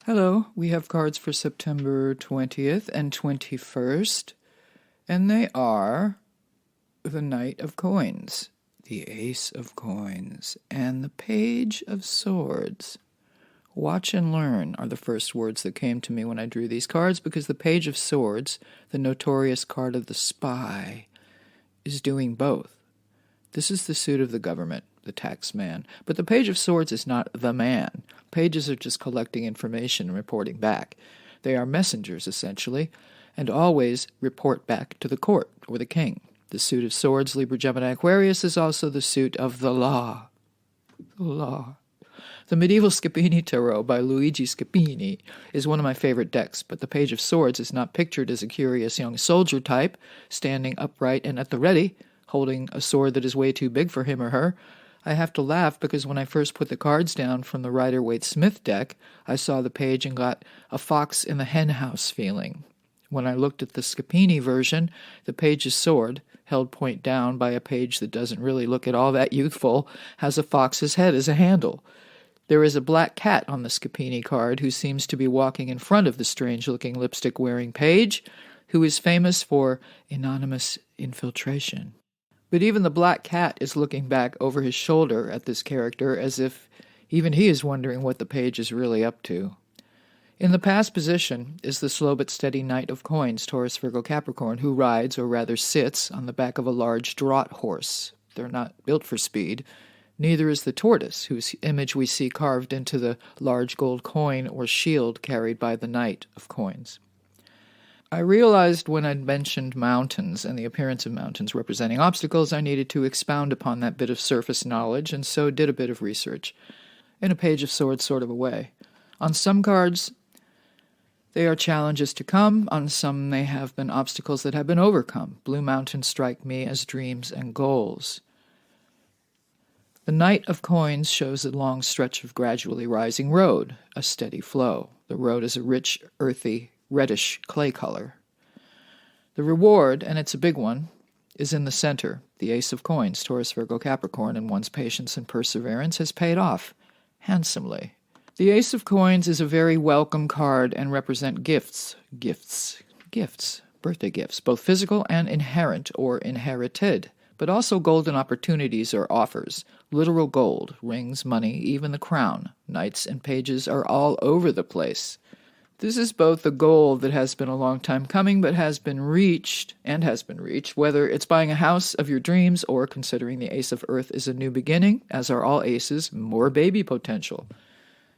Hello, we have cards for September 20th and 21st, and they are the Knight of Coins, the Ace of Coins, and the Page of Swords. Watch and learn are the first words that came to me when I drew these cards, because the Page of Swords, the notorious card of the spy, is doing both. This is the suit of the government, the tax man. But the Page of Swords is not the man. Pages are just collecting information and reporting back. They are messengers, essentially, and always report back to the court or the king. The suit of Swords, Libra, Gemini, Aquarius, is also the suit of the law. The law. The Medieval Scapini Tarot by Luigi Scapini is one of my favorite decks, but the Page of Swords is not pictured as a curious young soldier type, standing upright and at the ready, holding a sword that is way too big for him or her. I have to laugh because when I first put the cards down from the Rider-Waite-Smith deck, I saw the page and got a fox in the henhouse feeling. When I looked at the Scapini version, the page's sword, held point down by a page that doesn't really look at all that youthful, has a fox's head as a handle. There is a black cat on the Scapini card who seems to be walking in front of the strange-looking lipstick-wearing page, who is famous for anonymous infiltration. But even the black cat is looking back over his shoulder at this character as if even he is wondering what the page is really up to. In the past position is the slow but steady Knight of Coins, Taurus, Virgo, Capricorn, who rides, or rather sits, on the back of a large draught horse. They're not built for speed. Neither is the tortoise, whose image we see carved into the large gold coin or shield carried by the Knight of Coins. I realized when I'd mentioned mountains and the appearance of mountains representing obstacles, I needed to expound upon that bit of surface knowledge, and so did a bit of research, in a Page of Swords sort of a way. On some cards, they are challenges to come. On some, they have been obstacles that have been overcome. Blue mountains strike me as dreams and goals. The Knight of Coins shows a long stretch of gradually rising road, a steady flow. The road is a rich, earthy, reddish clay color. The reward, and it's a big one, is in the center. The Ace of Coins, Taurus, Virgo, Capricorn, and one's patience and perseverance has paid off handsomely. The Ace of Coins is a very welcome card and represent gifts, birthday gifts, both physical and inherent or inherited, but also golden opportunities or offers, literal gold, rings, money, even the crown. Knights and pages are all over the place. This is both a goal that has been a long time coming but has been reached, whether it's buying a house of your dreams or, considering the Ace of Earth is a new beginning, as are all aces, more baby potential.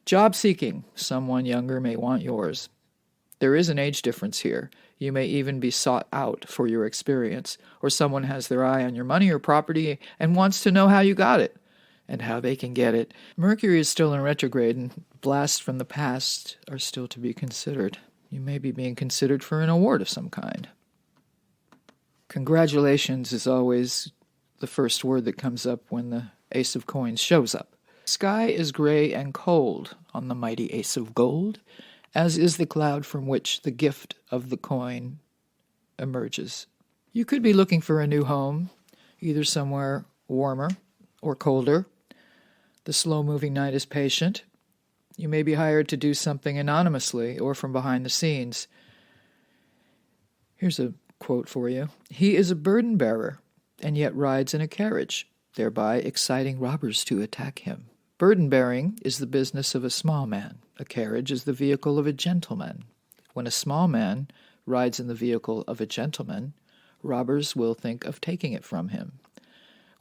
Job seeking, someone younger may want yours. There is an age difference here. You may even be sought out for your experience, or someone has their eye on your money or property and wants to know how you got it and how they can get it. Mercury is still in retrograde, and blasts from the past are still to be considered. You may be being considered for an award of some kind. Congratulations is always the first word that comes up when the Ace of Coins shows up. Sky is gray and cold on the mighty Ace of Gold, as is the cloud from which the gift of the coin emerges. You could be looking for a new home, either somewhere warmer or colder. The slow-moving knight is patient. You may be hired to do something anonymously or from behind the scenes. Here's a quote for you. He is a burden bearer and yet rides in a carriage, thereby exciting robbers to attack him. Burden-bearing is the business of a small man. A carriage is the vehicle of a gentleman. When a small man rides in the vehicle of a gentleman, robbers will think of taking it from him.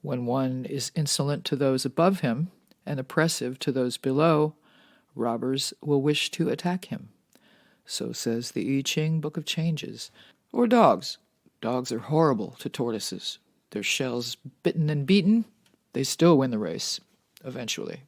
When one is insolent to those above him and oppressive to those below, robbers will wish to attack him. So says the I Ching Book of Changes. Or dogs. Dogs are horrible to tortoises. Their shells bitten and beaten, they still win the race, eventually.